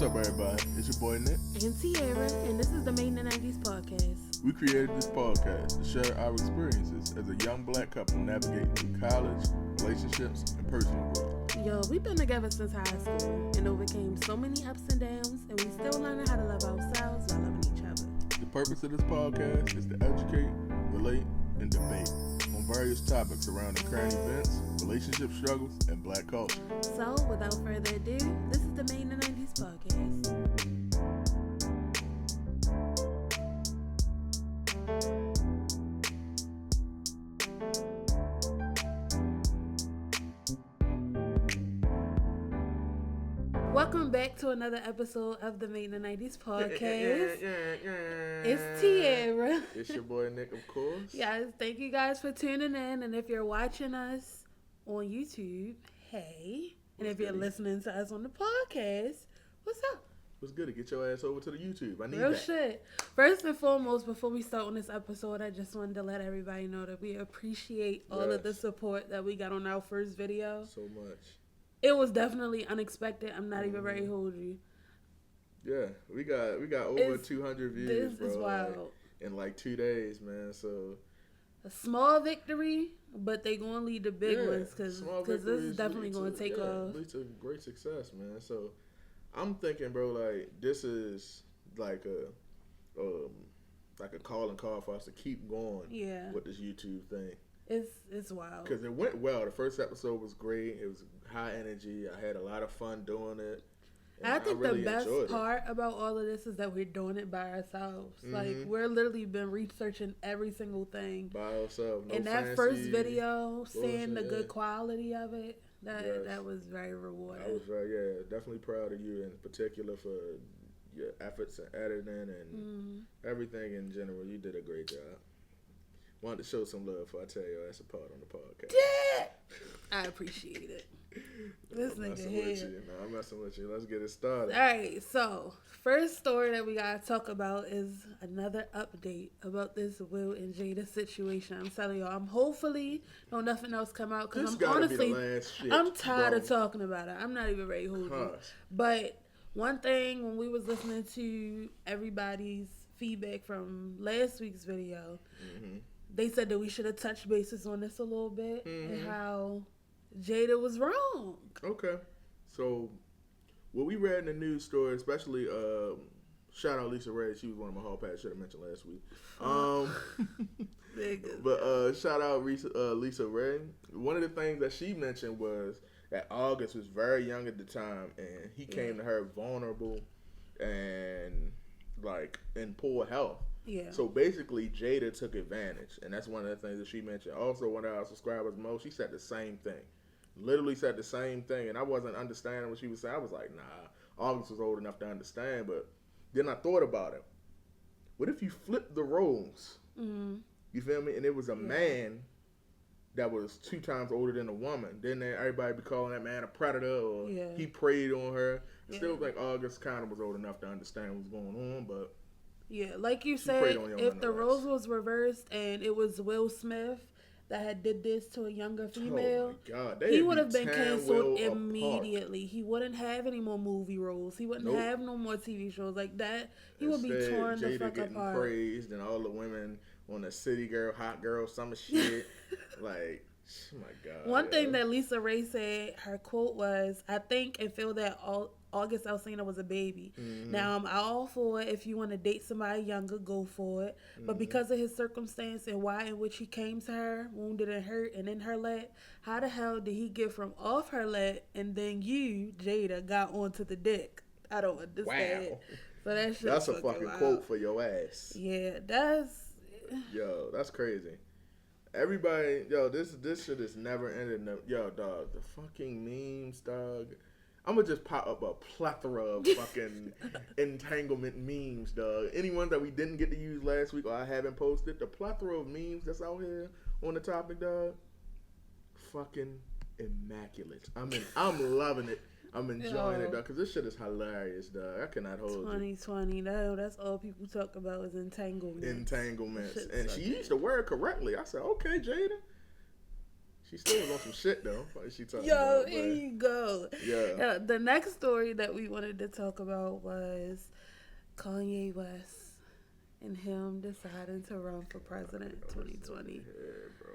What's up, everybody? It's your boy Nick and Tierra, and this is the Made in the 90s podcast. We created this podcast to share our experiences as a young black couple navigating through college, relationships, and personal growth. Yo, we've been together since high school and overcame so many ups and downs, and we still learning how to love ourselves while loving each other. The purpose of this podcast is to educate, relate, and debate on various topics around the current events, relationship struggles, and black culture. So, without further ado, this is the Made in the 90s podcast. Welcome back to another episode of the Made in the 90s podcast. It's Tierra. It's your boy Nick, of course. Guys, thank you guys for tuning in. And if you're watching us on YouTube, hey. And if you're listening to us on the podcast, what's up? What's good to get your ass over to the YouTube? I need Real that. shit. First and foremost, before we start on this episode, I just wanted to let everybody know that we appreciate all of the support that we got on our first video. So much. It was definitely unexpected. I'm not even ready to hold you. Yeah, we got over 200 views, This is wild. In like 2 days, man. So a small victory, but they gonna lead to big ones because this is definitely gonna take off. Lead to great success, man. So I'm thinking, bro, like this is like a calling call for us to keep going. With this YouTube thing. It's wild. Because it went well. The first episode was great. It was high energy. I had a lot of fun doing it. I think the best part about all of this is that we're doing it by ourselves. Mm-hmm. Like, we're literally been researching every single thing. By ourselves. No and that fancy first video, seeing the good bullshit. quality of it, that was very rewarding. I was definitely proud of you in particular for your efforts in editing and everything in general. You did a great job. Wanted to show some love before I tell you that's a part on the podcast. Yeah, I appreciate it. This nigga here. I'm messing with you. Let's get it started. All right, so first story that we gotta talk about is another update about this Will and Jada situation. I'm telling y'all, I'm hopefully don't nothing else come out because I'm honestly, I'm tired of talking about it. I'm not even ready to hold you. But one thing, when we was listening to everybody's feedback from last week's video, they said that we should have touched bases on this a little bit and how Jada was wrong. Okay. So, what we read in the news story, especially, shout out Lisa Ray. She was one of my hall pass. Should have mentioned last week. But shout out Lisa Ray. One of the things that she mentioned was that August was very young at the time, and he came to her vulnerable and like in poor health. Yeah. So basically, Jada took advantage, and that's one of the things that she mentioned. Also, one of our subscribers, Mo, she said the same thing. Literally said the same thing, and I wasn't understanding what she was saying. I was like, nah, August was old enough to understand, but then I thought about it. What if you flip the roles? You feel me? And it was a man that was 2 times older than a woman. Then everybody be calling that man a predator, or he preyed on her. I still think August kind of was old enough to understand what's going on, but yeah, like you said, if the roles was reversed and it was Will Smith that had did this to a younger female, he would have been canceled immediately. He wouldn't have any more movie roles. He wouldn't have no more TV shows like that. He would be torn the fuck getting apart. Praised and all the women on the City Girl, Hot Girl, summer shit. Like, oh my God. One thing that Lisa Ray said, her quote was, "I think and feel that August Alsina was a baby. Now, I'm all for it. If you want to date somebody younger, go for it. But because of his circumstance and why in which he came to her, wounded and hurt and in her leg, how the hell did he get from off her leg and then you, Jada, got onto the dick? I don't understand." Wow. So that's a fucking quote for your ass. Yeah, Yo, that's crazy. Everybody, this shit is never ending. Yo, dog, the fucking memes, dog. I'm gonna just pop up a plethora of fucking entanglement memes, dog. Anyone that we didn't get to use last week or I haven't posted, the plethora of memes that's out here on the topic, dog. Fucking immaculate. I'm loving it. I'm enjoying it, dog, because this shit is hilarious, dog. I cannot hold 2020, no, that's all people talk about is entanglements. Entanglements. And she used the word correctly. I said, okay, Jada. She still was on some shit though. What she talking Yo, about? here you go. Yeah. The next story that we wanted to talk about was Kanye West and him deciding to run for president 2020. Yeah, bro.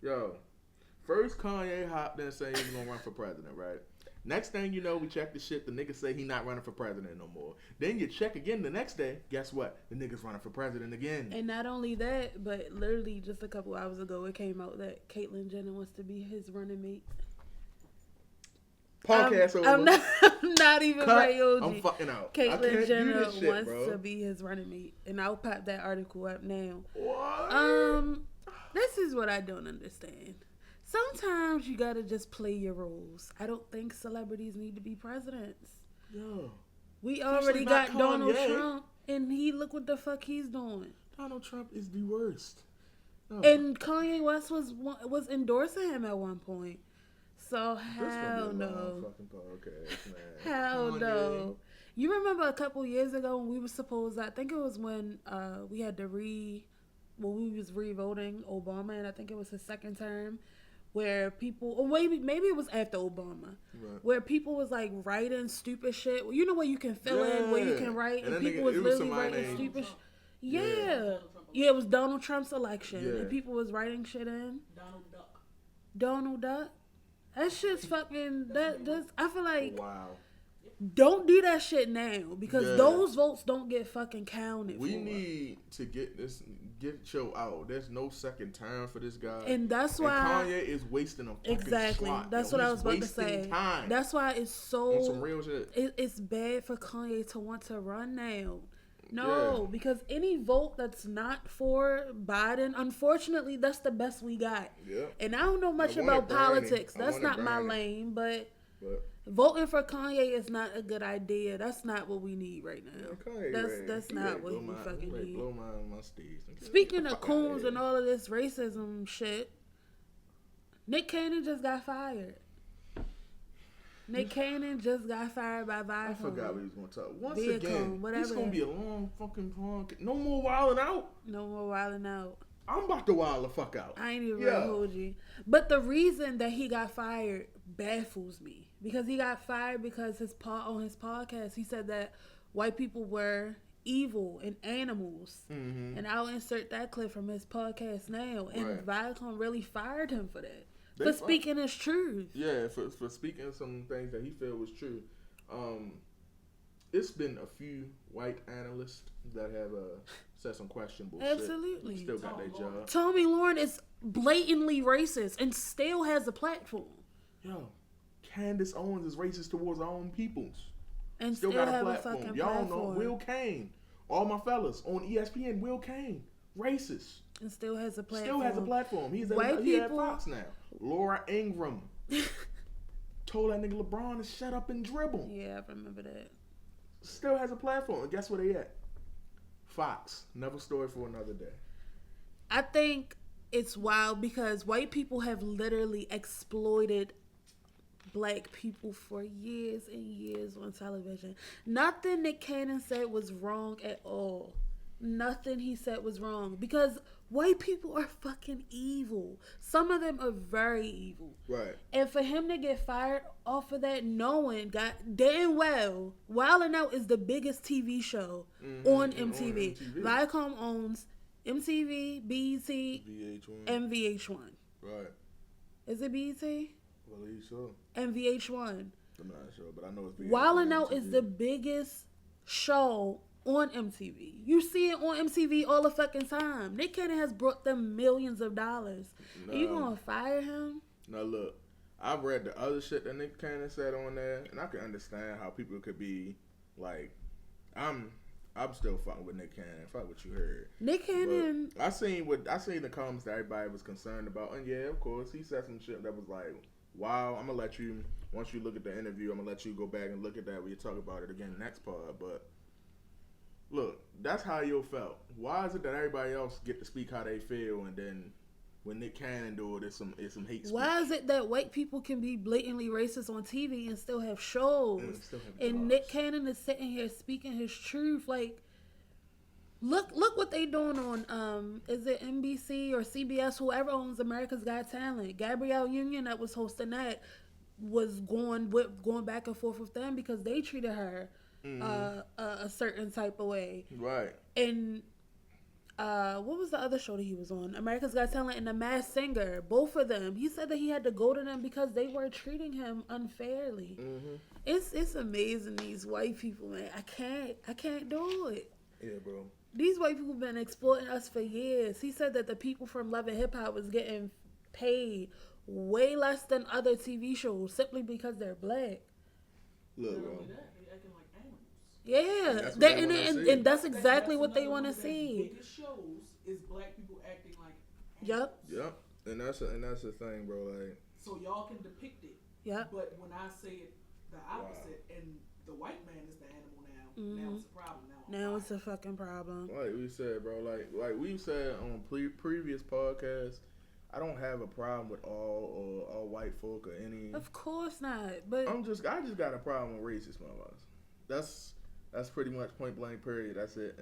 Yo, first Kanye hopped in saying he was gonna run for president, right? Next thing you know, we check the shit. The nigga say he not running for president no more. Then you check again the next day. Guess what? The nigga's running for president again. And not only that, but literally just a couple hours ago, it came out that Caitlyn Jenner wants to be his running mate. Podcast over. I'm not even right, OG. I'm fucking out. Caitlyn Jenner shit, wants bro. to be his running mate, and I'll pop that article up now. What? This is what I don't understand. Sometimes you gotta just play your roles. I don't think celebrities need to be presidents. Yo, We especially already not got Donald Kanye. Trump, and he look what the fuck he's doing. Donald Trump is the worst. No. And Kanye West was endorsing him at one point. So This gonna hell be a long no. fucking podcast, man. Hell Kanye. no. You remember a couple years ago when we were supposed, I think it was when we had to we was re-voting Obama, and I think it was his second term, where people, or maybe it was after Obama, Right. where people was like writing stupid shit. You know where you can fill in, where you can write, and And people that was nigga- it was literally somebody writing named- stupid shit. Yeah. Yeah, it was Donald Trump's election, Yeah. and people was writing shit in. Donald Duck. Donald Duck. That shit's fucking, I feel like, Wow. don't do that shit now, because Yeah. those votes don't get fucking counted We for. need to get Joe out. There's no second term for this guy. And that's And why, Kanye is wasting a fucking exactly, slot, that's yo. what I He's was about to wasting say. Time That's why it's on some so, real shit. it's bad for Kanye to want to run now. No, because any vote that's not for Biden, unfortunately, that's the best we got. Yeah. And I don't know much I wanted about Bernie. politics. I That's wanted not my Bernie. lane, but But voting for Kanye is not a good idea. That's not what we need right now. Kanye, That's not what we fucking need. Blow my steez. Speaking of coons and all of this racism shit, Nick Cannon just got fired. Nick Cannon just got fired by Viacom. I forgot what he was going to talk. Once Viacom, again, whatever it's going to that- be a long fucking podcast. No more wilding out. No more wilding out. I'm about to wild the fuck out. I ain't even Yeah. gonna hold you. But the reason that he got fired baffles me. Because he got fired because on his podcast, he said that white people were evil and animals. Mm-hmm. And I'll insert that clip from his podcast now. And Viacom really fired him for that. For speaking his truth. Yeah, for speaking some things that he felt was true. It's been a few white analysts that have said some questionable Absolutely. shit. Still got their job. Tommy Lauren is blatantly racist and still has a platform. Yo, Candace Owens is racist towards our own peoples. And Still still got a have a platform. fucking Y'all platform. know Will Kane. All my fellas on ESPN, Will Kane. Racist. And still has a platform. Still has a platform. He White at people- Fox now. Laura Ingraham told that nigga LeBron to shut up and dribble. Yeah, I remember that. Still has a platform. And guess where they at? Fox. Another story for another day. I think it's wild because white people have literally exploited black people for years and years on television. Nothing Nick Cannon said was wrong at all. Nothing he said was wrong because white people are fucking evil. Some of them are very evil. Right. And for him to get fired off of that, knowing God damn well, Wild 'N Out is the biggest TV show on MTV. Viacom owns MTV, BET, VH1. and VH1. Right. Is it BET? I believe so. And VH1. I'm not sure, but I know it's VH1. Wild 'N Out is the biggest show on MTV. You see it on MTV all the fucking time. Nick Cannon has brought them millions of dollars. No. Are you gonna fire him? Now look, I've read the other shit that Nick Cannon said on there, and I can understand how people could be like, I'm still fucking with Nick Cannon. Fuck what you heard. Nick Cannon. But I seen the comments that everybody was concerned about, and yeah, of course, he said some shit that was like, wow, I'm gonna let you, once you look at the interview, I'm gonna let you go back and look at that when you talk about it again next part. But look, that's how you felt. Why is it that everybody else get to speak how they feel, and then when Nick Cannon do it, it's some hate speech? Why is it that white people can be blatantly racist on TV and still have shows? And still have And jobs. Nick Cannon is sitting here speaking his truth. Like Look what they doing on is it NBC or CBS? Whoever owns America's Got Talent. Gabrielle Union that was hosting that was going back and forth with them because they treated her a certain type of way. Right. And what was the other show that he was on? America's Got Talent and The Masked Singer. Both of them. He said that he had to go to them because they were treating him unfairly. Mm-hmm. It's amazing, these white people, man. I can't do it. Yeah, bro. These white people been exploiting us for years. He said that the people from Love and Hip Hop was getting paid way less than other TV shows simply because they're black. Look, bro. Yeah, and that's exactly what they want to see. Biggest shows is black people acting like animals. Yep, and that's the thing, bro. Like, so y'all can depict it. Yep. But when I say it the opposite, and the white man is the animal now it's a problem. Now it's a fucking problem. Like we said, bro. Like we said on previous podcasts, I don't have a problem with all white folk or any. Of course not. But I just got a problem with racist motherfuckers. That's pretty much point blank period. That's it.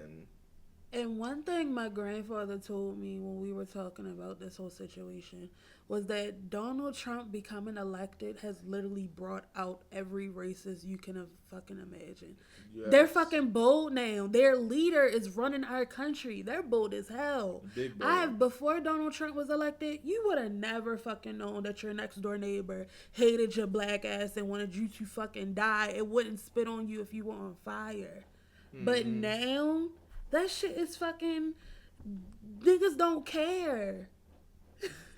And one thing my grandfather told me when we were talking about this whole situation was that Donald Trump becoming elected has literally brought out every racist you can have fucking imagine. Yes. They're fucking bold now. Their leader is running our country. They're bold as hell. Big bold. Before Donald Trump was elected, you would have never fucking known that your next door neighbor hated your black ass and wanted you to fucking die. It wouldn't spit on you if you were on fire. Mm-hmm. But now, that shit is fucking... Niggas don't care.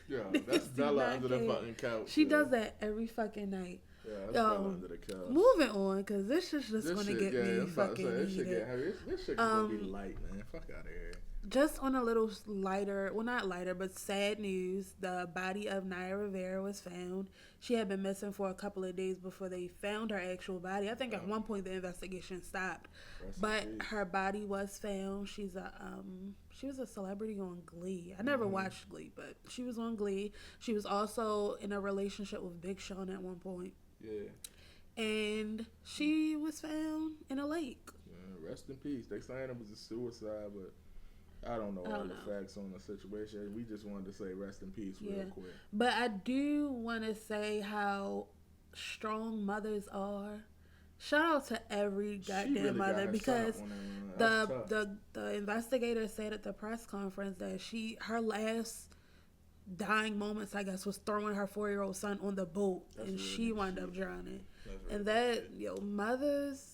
Yeah, that's Bella under the fucking couch. She does that every fucking night. Yeah, that's Bella under the couch. Moving on, because this shit's just going to get me fucking this shit heated. get heavy. This shit going to be light, man. Fuck out of here. Just on a little lighter, well, not lighter, but sad news, the body of Naya Rivera was found. She had been missing for a couple of days before they found her actual body. I think at one point the investigation stopped, but her body was found. She was a celebrity on Glee. I never watched Glee, but she was on Glee. She was also in a relationship with Big Sean at one point. Yeah. And she was found in a lake. Yeah, rest in peace. They saying it was a suicide, but I don't know all the facts on the situation. We just wanted to say rest in peace real quick. But I do want to say how strong mothers are. Shout out to every goddamn mother, because the investigator said at the press conference that her last dying moments, I guess, was throwing her 4-year-old son on the boat, and she wound up drowning. And that, mothers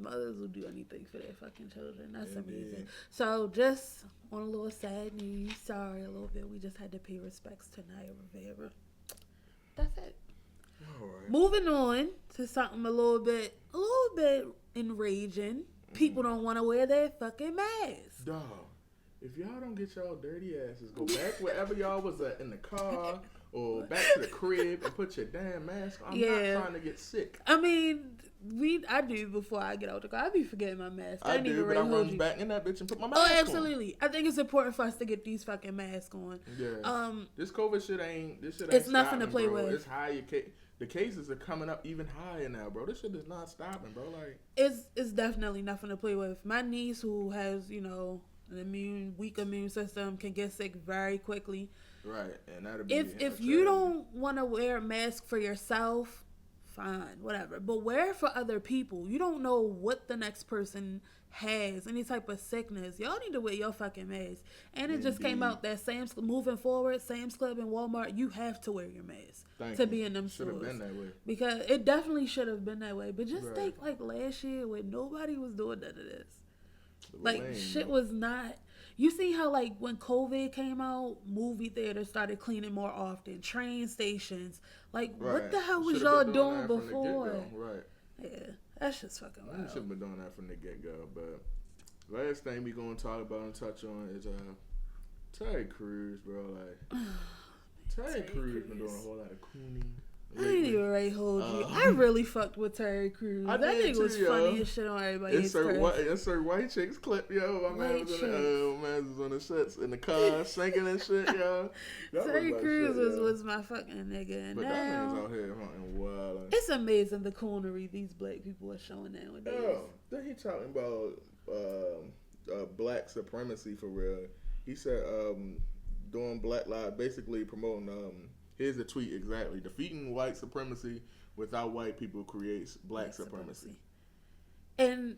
will do anything for their fucking children. That's amazing. So just on a little sad news, sorry a little bit, we just had to pay respects to Naya Rivera. That's it. All right. Moving on to something a little bit enraging. People don't want to wear their fucking masks. Dog, if y'all don't get y'all dirty asses, go back wherever y'all was at, in the car or back to the crib and put your damn mask on. I'm not trying to get sick. I mean, I do before I get out the car. I be forgetting my mask. I do, but I run back in that bitch and put my mask on. Oh, absolutely. I think it's important for us to get these fucking masks on. Yeah. This COVID shit ain't. It's nothing to play with. It's high. The cases are coming up even higher now, bro. This shit is not stopping, bro. Like, it's definitely nothing to play with. My niece, who has an weak immune system, can get sick very quickly. Right, and that'll be if you don't want to wear a mask for yourself, fine, whatever. But wear it for other people. You don't know what the next person has, any type of sickness. Y'all need to wear your fucking mask. And it just came out that moving forward, Sam's Club and Walmart, you have to wear your mask to be in them stores. Should have been that way. Because it definitely should have been that way. But just think, like last year when nobody was doing none of this. Like, shit was not... You see how, like, when COVID came out, movie theaters started cleaning more often, train stations. Like, what the hell was y'all doing before? Right. Yeah, that's just fucking wild. We should have been doing that from the get-go. But last thing we going to talk about and touch on is Terry Crews, bro. Like, Terry Crews been doing a whole lot of cooning. I ain't even ready to hold you. I really fucked with Terry Crews. That nigga was funny as shit on everybody's Insert white chicks clip, yo. My man was on the sets in the car singing and shit, yo. Terry Crews was my fucking nigga. And but that man's out here hunting wild. It's amazing the coonery these black people are showing nowadays. Oh, then he talking about black supremacy for real. He said doing Black Lives, basically promoting here's the tweet exactly: defeating white supremacy without white people creates black supremacy. And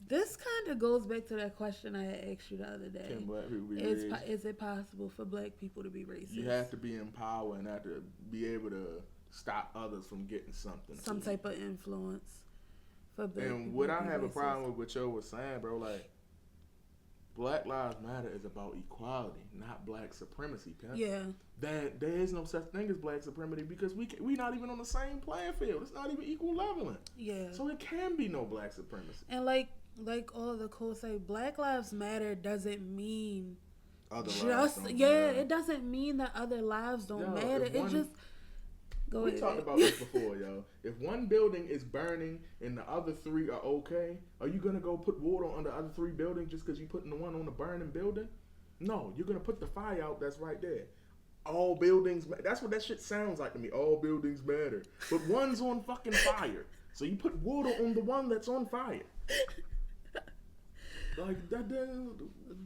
this kind of goes back to that question I had asked you the other day. Can black people be racist? Is it possible for black people to be racist? You have to be in power and have to be able to stop others from getting something. Some type of influence for black people. And what I have a problem with what Joe was saying, bro, like, Black Lives Matter is about equality, not black supremacy, pimp. Yeah. There is no such thing as black supremacy because we not even on the same playing field. It's not even equal leveling. Yeah. So it can be no black supremacy. And like all the quotes say, Black Lives Matter doesn't mean Other lives just don't matter. matter. It doesn't mean that other lives don't matter. If It just go We ahead. talked about this before, yo. If one building is burning and the other three are okay, are you gonna go put water on the other three buildings just because you putting the one on the burning building? No, you're gonna put the fire out that's right there. All buildings, that's what that shit sounds like to me. All buildings matter, but one's on fucking fire, so you put water on the one that's on fire. Like that.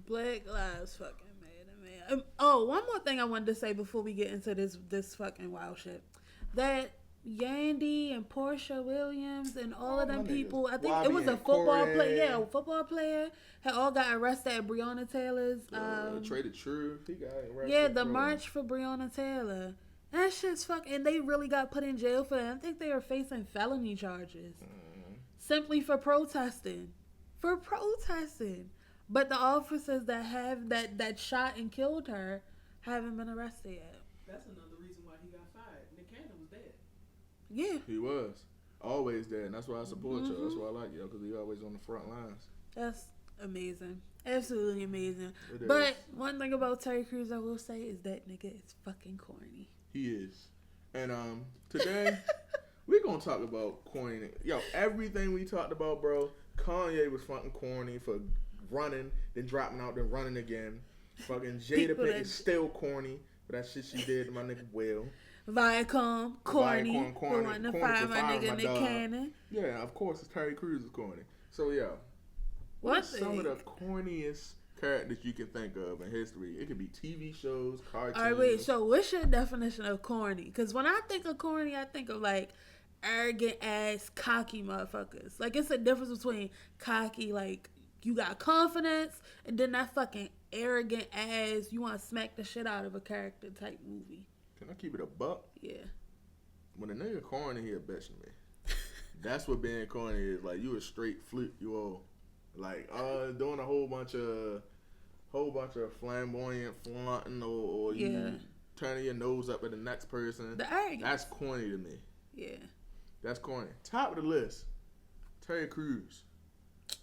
Black Lives fucking matter, man. Oh, one more thing I wanted to say before we get into this fucking wild shit. That Yandy and Portia Williams and all of them people, I think it was a football player. Yeah, a football player had all got arrested at Breonna Taylor's. Traded Truth. He got arrested. Yeah, the march for Breonna Taylor. That shit's fucking. And they really got put in jail for that. I think they were facing felony charges simply for protesting. But the officers that have that shot and killed her haven't been arrested yet. That's another reason why he got fired. Nick Cannon was dead. Yeah. He was always there, and that's why I support you. That's why I like you, because he always on the front lines. That's amazing. Absolutely amazing. It But is. one thing about Terry Crews I will say is that nigga is fucking corny. He is. And today we're gonna talk about corny. Yo, everything we talked about, bro. Kanye was fucking corny for running, then dropping out, then running again. Fucking Jada People Pinkett that- is still corny for that shit she did to my nigga Will. Viacom, corny, Viacom, corny, for wanting to corny fire for my firing nigga my Nick dog. Cannon. Yeah, of course, it's Terry Crews is corny. So yeah, One what's some of the thing. corniest characters you can think of in history? It could be TV shows, cartoons. All right, wait. So, what's your definition of corny? Because when I think of corny, I think of like arrogant ass, cocky motherfuckers. Like it's a difference between cocky, like you got confidence, and then that fucking arrogant ass, you want to smack the shit out of a character type movie. Can I keep it a buck? Yeah. When a nigga corny, he a bitch to me. That's what being corny is. Like you a straight flip, you all like doing a whole bunch of flamboyant flaunting or you Yeah. turning your nose up at the next person. The arrogance. That's corny to me. Yeah. That's corny. Top of the list, Terry Crews.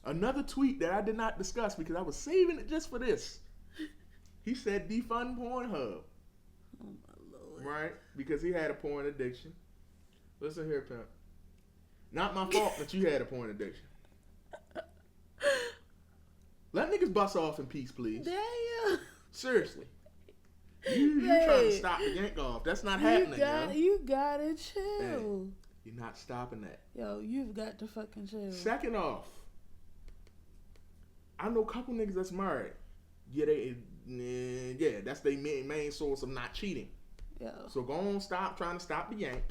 Another tweet that I did not discuss because I was saving it just for this. He said defund Pornhub. Oh my lord. Right? Because he had a porn addiction. Listen here, pimp. Not my fault that you had a porn addiction. Let niggas bust off in peace, please. Damn. Seriously. You trying to stop the yank off. That's not happening, yo. You gotta chill. You're not stopping that. Yo, you've got to fucking chill. Second off, I know a couple niggas that's married. Yeah, that's their main source of not cheating. Yo. So go on, trying to stop the yank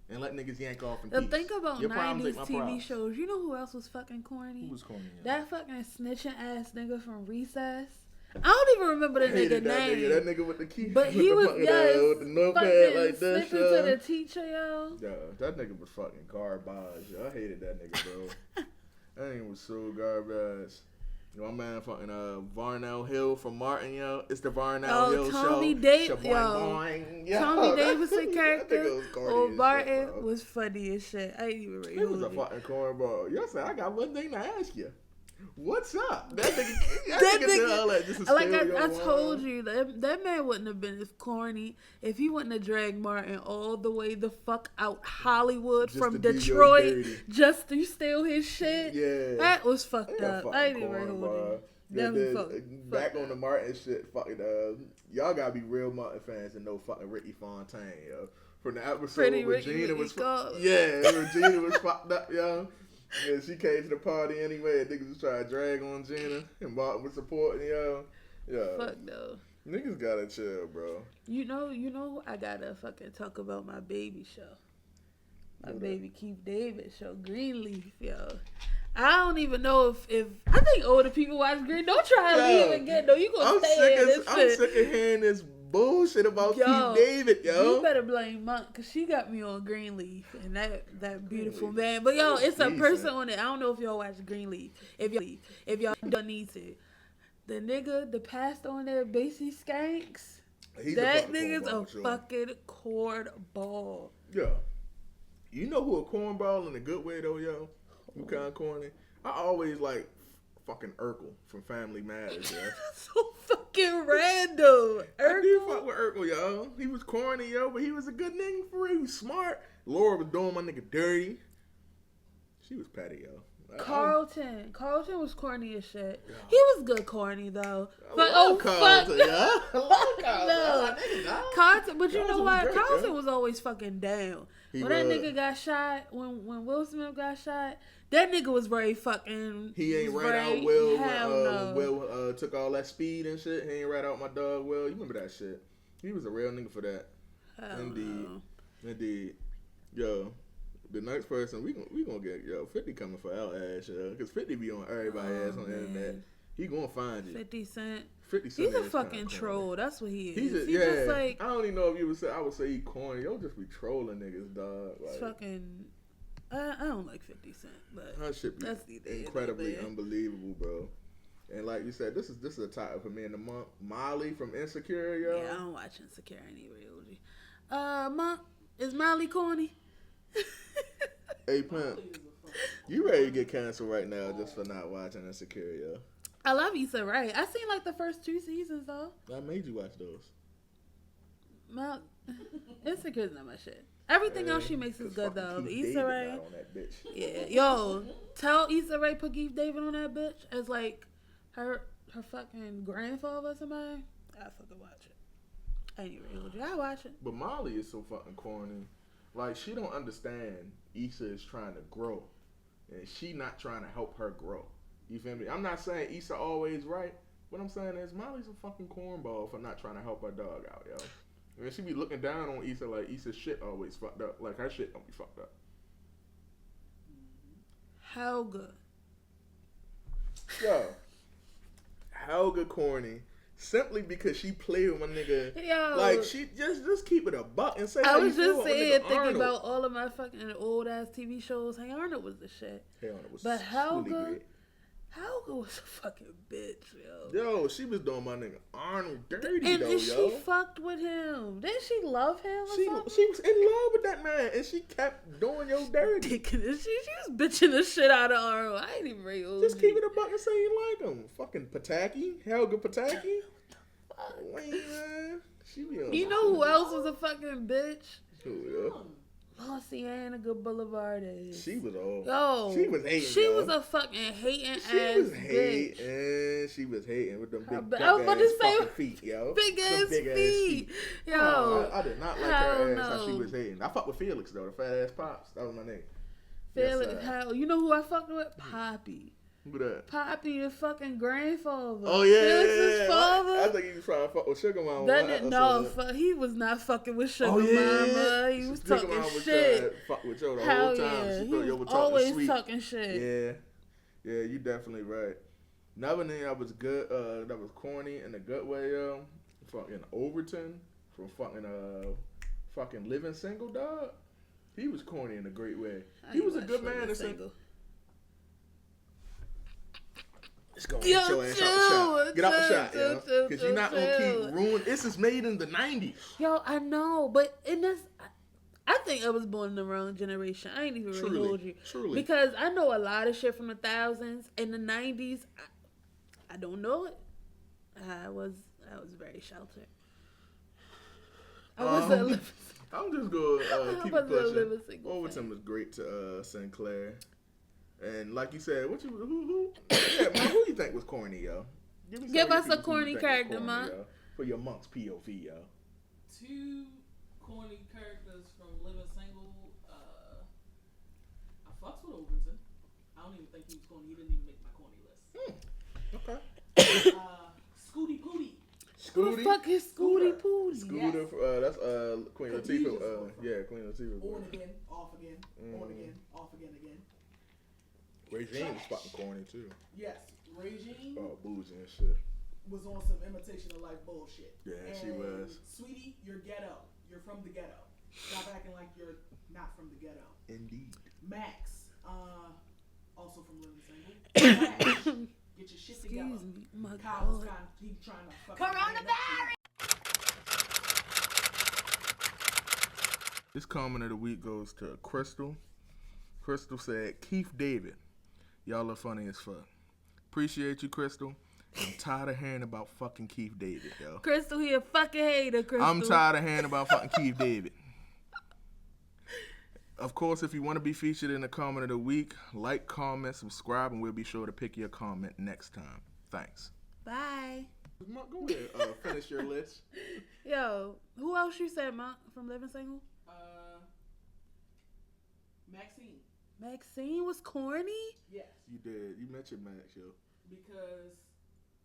and let niggas yank off in The peace. thing about Your problems 90s ain't my TV problems. shows, you know who else was fucking corny? Who was corny? That fucking snitching ass nigga from Recess. I don't even remember the nigga Hated that name. nigga. That nigga with the key. But he was, with the notepad fucking like this, slipping to the teacher, yo. Yeah, that nigga was fucking garbage. Yo. I hated that nigga, bro. That nigga was so garbage. My man fucking Varnell Hill from Martin, yo. It's the Varnell Hill Tommy show. Davis, Shaboing yo. boing. Yo, Tommy Davidson that nigga character was corny on as Martin shit, bro. was funny as shit. I ain't even ready. He was a fucking cornball. Yo, said, I got one thing to ask you. What's up? That nigga did all that just to like steal your I line. told you, that man wouldn't have been as corny if he wouldn't have dragged Martin all the way the fuck out Hollywood Just from to do your Detroit dirty. just to steal his shit. Yeah. That was fucked Yeah, up. fucking I ain't even corn, ready bro. Back on the Martin shit, fucking y'all gotta be real Martin fans and know fucking Ricky Fontaine, yo. From the episode Pretty where Ricky Regina Ricky was Scott. Regina was fucked up, yo. Yeah, she came to the party anyway. Niggas was trying to drag on Gina and Martin was supporting yo. Yeah. Fuck no. Niggas gotta chill, bro. You know, I gotta fucking talk about my baby show. My baby Keith David show, Greenleaf, yo. I don't even know if I think older people watch Green. Don't try to leave again, though. You gonna stay in this shit. I'm sick of hearing this bullshit about Keith David, yo. You better blame Monk, cause she got me on Greenleaf and that beautiful man. But yo, it's a person on it. I don't know if y'all watch Greenleaf. If y'all don't need to. The nigga, the pastor on there, Basie Skanks. That nigga's a fucking cornball. Yeah. You know who a cornball in a good way though, yo? Who kind of corny? I always like fucking Urkel from Family Matters, yo. So fucking random. I do fuck with Urkel, yo. He was corny, yo, but he was a good nigga for real. He was smart. Laura was doing my nigga dirty. She was petty, yo. Carlton was corny as shit. Yeah. He was good corny though. But Carlton, fuck. Yeah. I love Carlton. No. Carlton, but you know what? Carlton was always fucking down. When that nigga got shot, when Will Smith got shot, that nigga was very fucking. He ain't rat out Will when Will took all that speed and shit. He ain't rat out my dog Will. You remember that shit? He was a real nigga for that. Indeed. Yo. The next person we gonna get 50 coming for our ass, yo, because 50 be on everybody's ass on the internet. He gonna find you. 50 Cent. 50 Cent. He's a fucking troll. That's what he is. He's just like, I don't even know if you would say. I would say he corny. You'll just be trolling niggas, dog. Like, fucking. I don't like 50 Cent, but that shit be incredibly unbelievable, bro. And like you said, this is a topic for me in the month. Molly from Insecure, yo. Yeah, I don't watch Insecure anyway, OG. Monk, is Molly corny? Hey, Pimp, you ready to get canceled right now just for not watching Insecure, yo? I love Issa Rae. I seen like the first 2 seasons though. I made you watch those. Insecure's not my shit. Everything else she makes is good though. Issa Rae. Yeah, yo, tell Issa Rae put Keith David on that bitch as like her fucking grandfather or somebody. I fucking watch it. Anyway, I watch it. But Molly is so fucking corny. Like, she don't understand Issa is trying to grow. And she not trying to help her grow. You feel me? I'm not saying Issa always right. What I'm saying is Molly's a fucking cornball for not trying to help her dog out, yo. And she be looking down on Issa like Issa's shit always fucked up. Like, her shit don't be fucked up. Helga. Yo. Helga corny. Simply because she played with my nigga. Yo, like, she just keep it a buck and say I how was you just saying, thinking Arnold. about all of my fucking old ass TV shows. Hey Arnold was the shit. Hey Arnold was but Helga great. was a fucking bitch, yo. Yo, she was doing my nigga Arnold dirty and though, yo. She fucked with him. Didn't she love him or something? She was in love with that man, and she kept doing your dirty. She was bitching the shit out of Arnold. I ain't even real. Just keep it a buck and say you like him. Fucking Pataki, Helga Pataki. Wait, man. She be on. You know who else was a fucking bitch? Who, yo? Luciana Boulevard. She was old. Yo, she was hating. She was a fucking hating ass bitch. She was hating with them big I was about to say feet, yo. Big ass feet. Yo, oh, I did not like her ass how she was hating. I fucked with Felix though, the fat ass pops. That was my name. Felix, you know who I fucked with? Poppy. Who that? Poppy, the fucking grandfather. Oh yeah, Felix's father. I think he was trying to fuck with Sugar Mama. He was not fucking with Sugar Mama. He was Sugar talking Mama shit. Fuck with you the whole time. Yeah. She He thought you was were always sweet. talking shit. Yeah, you definitely right. Another name that was good, that was corny in a good way, yo. Fucking Overton from fucking Living Single, dog. He was corny in a great way. He was a good man to single. Let's go. Get your ass out the shot. Get out the shot, yo. Because you're not going to keep ruining. This is made in the 90s. Yo, I know. But in this, I think I was born in the wrong generation. I ain't even really hold you. Truly. Because I know a lot of shit from the 2000s. In the 90s, I don't know it. I was very sheltered. I'm just going to keep it pushing. Overton was great to Sinclair. And like you said, who you think was corny, yo? Give us a corny character, man. For your Monk's POV, yo. 2 corny characters from Living Single. I fucks with Overton. don't even think he was corny. He didn't even make my corny list. Okay. Scooty Pooty. Who the fuck is Scooty Pooty? Scooter. Yes. That's Queen Khadijah's Latifah. boyfriend. Yeah, Queen Latifah. On again, off again, on again, off again. Regine was fucking corny too. Yes, Regine Oh, bougie and shit. was on some imitation of life bullshit. Yeah, and she was. Sweetie, you're ghetto. You're from the ghetto. Stop acting like you're not from the ghetto. Indeed. Max, also from Living Single. Flash, get your shit together. Excuse me. My Kyle was God. trying to fuck Coronavirus! This comment of the week goes to Crystal. Crystal said, Keith David, y'all are funny as fuck. Appreciate you, Crystal. I'm tired of hearing about fucking Keith David, yo. Crystal, he a fucking hater, Crystal. I'm tired of hearing about fucking Keith David. Of course, if you want to be featured in the comment of the week, like, comment, subscribe, and we'll be sure to pick your comment next time. Thanks. Bye. Mark, go ahead. Finish your list. Yo, who else you said, Mark, from Living Single? Maxine. Maxine was corny? Yes. You did. You mentioned Max, yo. Because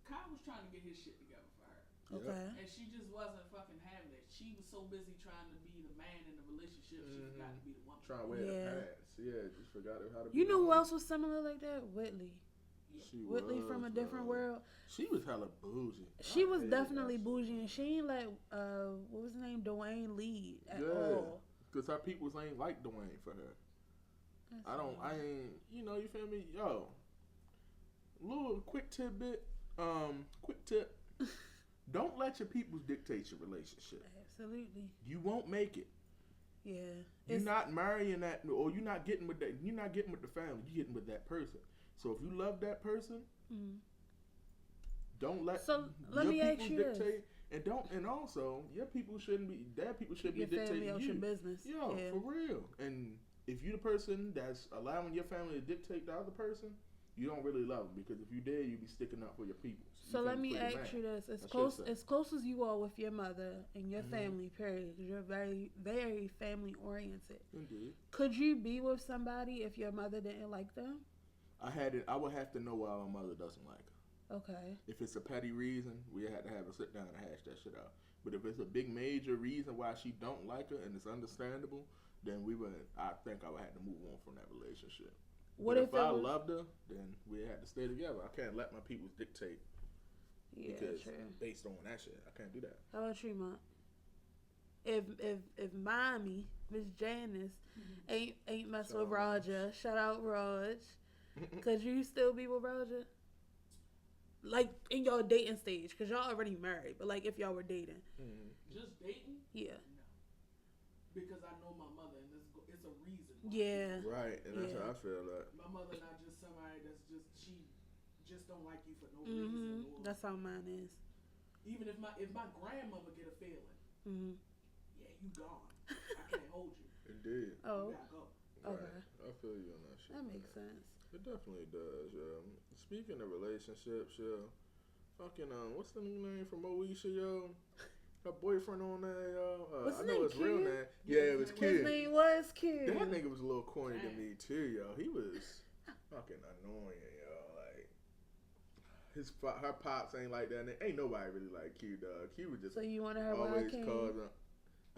Kyle was trying to get his shit together for her. Okay. And she just wasn't fucking having it. She was so busy trying to be the man in the relationship, she forgot to be the woman. Trying to wear the pants. Yeah, just forgot how to be. You know who else was similar like that? Whitley. She Whitley from A Different World. She was hella bougie. She was definitely bougie, and she ain't let, what was his name, Dwayne lead at all. Because her peoples ain't like Dwayne for her. I ain't, you know, you feel me? Yo, little quick tidbit, quick tip. Don't let your peoples dictate your relationship. Absolutely. You won't make it. Yeah. You're not marrying that, or you're not getting with that. You're not getting with the family. You're getting with that person. So if you love that person, don't let me your ask people you dictate. And also your people shouldn't be. Their people should be dictating you. Your business. Yo, for real. And if you're the person that's allowing your family to dictate the other person, you don't really love them, because if you did, you'd be sticking up for your people. So let me ask you this: as close as you are with your mother and your family, period, because you're very, very family oriented. Indeed. Could you be with somebody if your mother didn't like them? I would have to know why my mother doesn't like her. Okay. If it's a petty reason, we had to have a sit down and hash that shit out. But if it's a big major reason why she don't like her and it's understandable, then I think I would have to move on from that relationship. What if I loved her, then we had to stay together. I can't let my people dictate. Yeah, because true. Based on that shit, I can't do that. How about you, Mom? If mommy, Miss Janice, ain't messing with Roger, shout out Raj. Could you still be with Roger? Like in your dating stage, because y'all already married, but like if y'all were dating. Just dating? Yeah. No. Because I know my mother, and it's a reason. Yeah. Right, and that's how I feel. My mother not just somebody she just don't like you for no reason. That's how mine is. Even if my grandmother get a feeling, yeah, you gone. I can't hold you. Indeed. Oh. You gotta go. Right. Okay. I feel you on that shit. That makes sense. It definitely does, yo. Speaking of relationships, yo, fucking what's the name from Moesha, yo? Her boyfriend on there, yo. I know his real name. Yeah, it was Q. His name was Q. That nigga was a little corny to me too, yo. He was fucking annoying, yo. Like her pops ain't like that. Ain't nobody really like Q, dog. Q was just So you wanted her with always Hakeem? causing.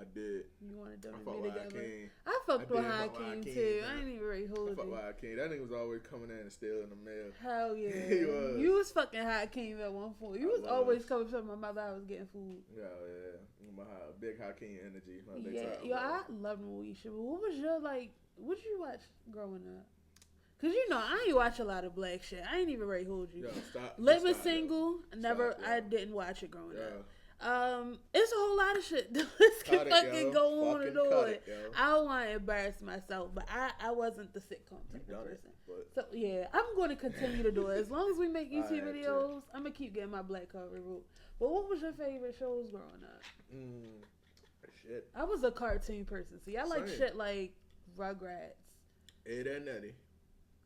I did. You wanted them I to fucked be with together? Hakeem. I fucked with fuck with Hakeem Hakeem, too. man. I ain't even really hold I fuck you. with Hakeem. That nigga was always coming in and stealing the mail. Hell yeah. He was. You was fucking Hakeem at one point. You was always coming to my mother. I was getting food. Yeah. My big Hakeem energy. I love Moesha. But what was your what did you watch growing up? Cause you know I ain't watch a lot of black shit. I ain't even ready to hold you. Yo, stop. Living Single. Stop, I didn't watch it growing up. Yeah. It's a whole lot of shit. This can fucking go on and on. It, I don't want to embarrass myself, but I wasn't the sitcom type of person. So yeah, I'm going to continue to do it as long as we make YouTube videos. I'm gonna keep getting my black card reboot. But what was your favorite shows growing up? Shit. I was a cartoon person. See, I like shit like Rugrats. Ed and Eddie.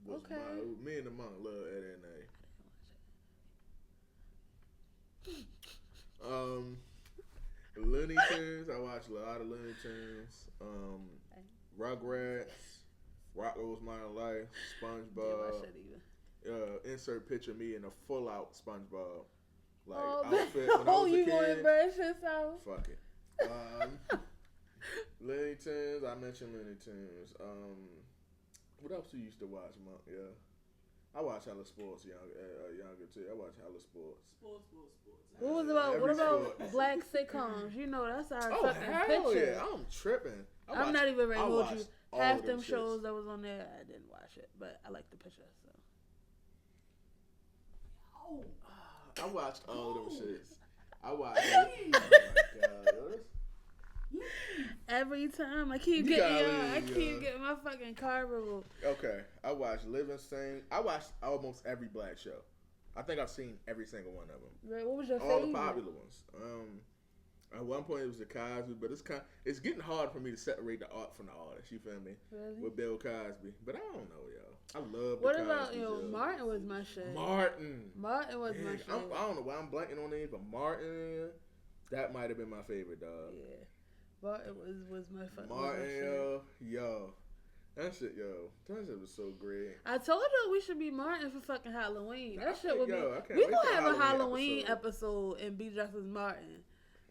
Me and the monk love Ed and Eddie. Looney Tunes. I watched a lot of Looney Tunes. Rugrats. Rocko's Modern Life, SpongeBob. Insert picture of me in a full out SpongeBob outfit when I was a you kid. going to brush yourself? Fuck it. Looney Tunes. I mentioned Looney Tunes. What else you used to watch, Monk? Yeah. I watch hella sports younger too. I watch hella sports. Sports. What about black sitcoms? You know, that's our fucking hell picture. Yeah, I'm tripping. I'm not even ready to hold you. Half them shits. shows that was on there, I didn't watch it, but I like the picture. So. I watched all of them shits. I watched. Oh my god. Every time I keep getting my fucking car removed. Okay, I watched Living Sing. I watched almost every black show. I think I've seen every single one of them. Right, what was your all favorite? The popular ones. At one point it was the Cosby, but it's getting hard for me to separate the art from the artist. You feel me? Really? With Bill Cosby, but I don't know, yo. I love. What about Martin was my shit. Martin was my shit. I don't know why I'm blanking on it, but Martin, that might have been my favorite, dog. Yeah. Martin was my fucking Martin, yo. That shit was so great. I told you we should be Martin for fucking Halloween. That shit would be. We gonna have a Halloween episode and be dressed as Martin.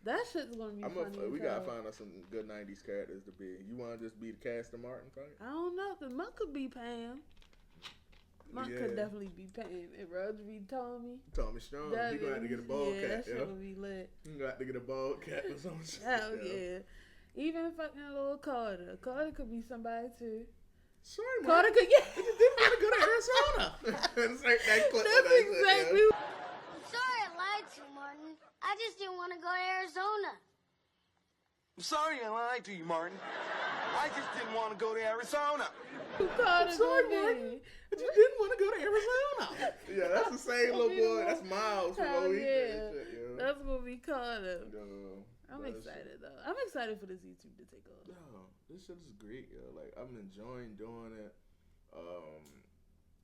That shit's gonna be funny. We gotta find us some good '90s characters to be. You wanna just be the cast of Martin? Right? I don't know, cause Monk could be Pam. Monk could definitely be Pam. And Roger be Tommy. Tommy Strong. You gonna have to get a bald cat. That shit would be lit. You gonna have to get a bald cat or some shit. Hell yeah. Even fucking little Carter. Carter could be somebody too. Sorry, Carter man. could, yeah. You didn't want to go to Arizona. That's exactly. I'm sorry I lied to you, Martin. I just didn't want to go to Arizona. I'm sorry I lied to you, Martin. I just didn't want to go to Arizona. I'm sorry, Martin. But you didn't want to go to Arizona. Yeah, that's the same little boy. That's Miles from OE. That's gonna be Carter. I'm excited though. I'm excited for this YouTube to take off. No, this shit is great, yo. Like I'm enjoying doing it.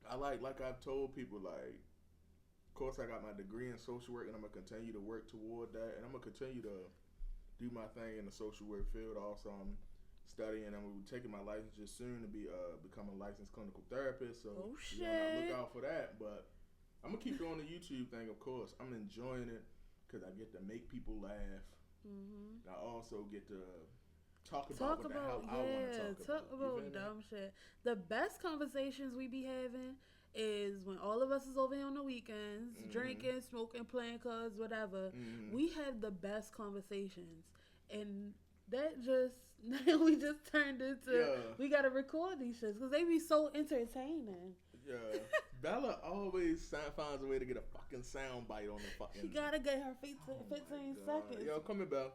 I like I've told people, like, of course I got my degree in social work and I'm gonna continue to work toward that, and I'm gonna continue to do my thing in the social work field. Also, I'm studying. I'm taking my license soon to become a licensed clinical therapist. So look out for that. But I'm gonna keep doing the YouTube thing. Of course, I'm enjoying it because I get to make people laugh. Mm-hmm. I also get to talk about how I want to talk about dumb shit. The best conversations we be having is when all of us is over here on the weekends, drinking, smoking, playing cards, whatever. We have the best conversations, and that we just turned into we gotta record these shits because they be so entertaining. Yeah, Bella always finds a way to get a fucking sound bite on the fucking. She gotta get her 15 seconds. Yo, come here, Belle.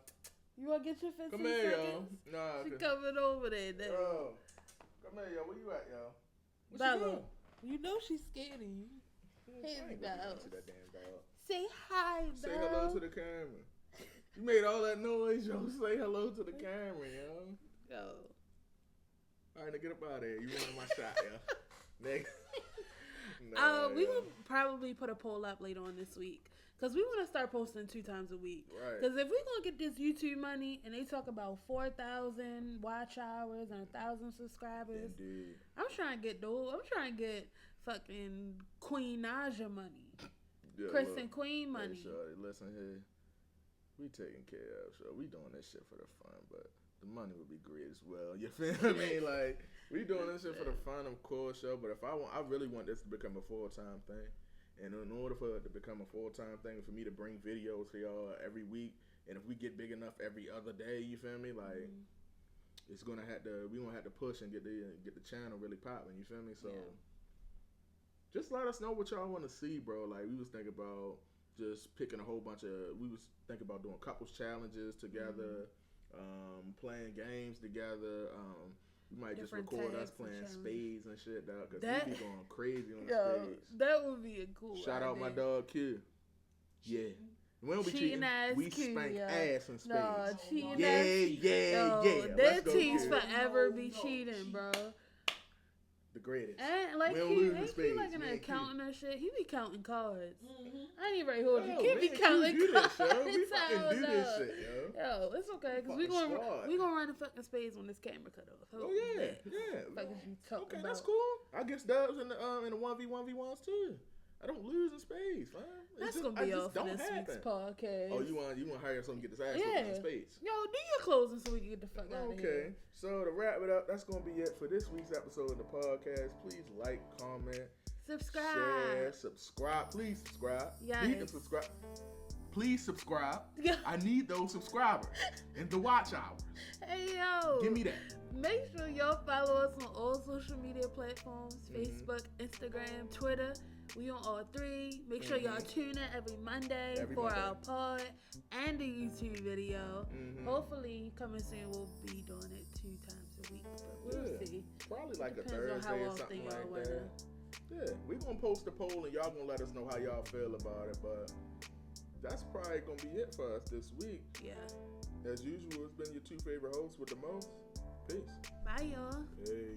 You wanna get your 15 come here, seconds? Yo. Nah, she coming over there. Yo, come here, yo. Where you at, yo? What Bella, you know she's scared of you. Hey, Belle. Say hi, Belle. Say hello to the camera. You made all that noise, yo. Say hello to the camera, yo. Yo. All right, now get up out of here. You wanted my shot, yo. Next. We will probably put a poll up later on this week because we want to start posting 2 times a week. Right. Because if we're gonna get this YouTube money and they talk about 4,000 watch hours and 1,000 subscribers, indeed. I'm trying to get those. I'm trying to get fucking Queen Naja money, Kristen Queen money. Hey, shorty, listen here. We taking care of, so we doing this shit for the fun, but the money would be great as well. You feel me? Like, we doing this shit for the fun, of course, yo. But if I really want this to become a full-time thing. And in order for it to become a full-time thing, for me to bring videos to y'all every week, and if we get big enough every other day, you feel me? Like, it's gonna have to. We gonna have to push and get the channel really popping. You feel me? So, just let us know what y'all want to see, bro. Like, we was thinking about just picking a whole bunch of. We was thinking about doing couples challenges together, playing games together. We might just record us playing spades and shit, dog, because we be going crazy on the spades. That would be a cool Shout idea. out my dog, Q. Yeah. We don't be cheating. We spank ass in spades. No, cheating yeah. Their teams forever be cheating, bro. The greatest. And like he like an accountant or shit. He be counting cards. I ain't even ready to hold you. He be counting cards. We fucking do this shit, yo. Yo, it's okay because we gonna run the fucking spades when this camera cut off. Oh yeah. Fuck is you talk Okay, about. that's cool. I guess dubs in the 1v1v1s too. I don't lose in space, man. That's gonna be all for this week's podcast. Oh, you want to hire someone to get this ass in space? Yo, do your closing so we can get the fuck out of here. Okay, so to wrap it up, that's gonna be it for this week's episode of the podcast. Please like, comment, subscribe, share, subscribe. Please subscribe. Yes. Need to subscribe. Please subscribe. Yeah. I need those subscribers and the watch hours. Hey yo, Give me that. Make sure y'all follow us on all social media platforms: Facebook, Instagram, Twitter. We on all three. Make sure y'all tune in every Monday for our pod and the YouTube video. Hopefully, coming soon, we'll be doing it 2 times a week, but we'll see. Probably like Depends a Thursday on how or something often y'all like that. Yeah, we're gonna post a poll and y'all gonna let us know how y'all feel about it, but that's probably gonna be it for us this week. Yeah. As usual, it's been your 2 favorite hosts with the most. Peace. Bye, y'all. Hey.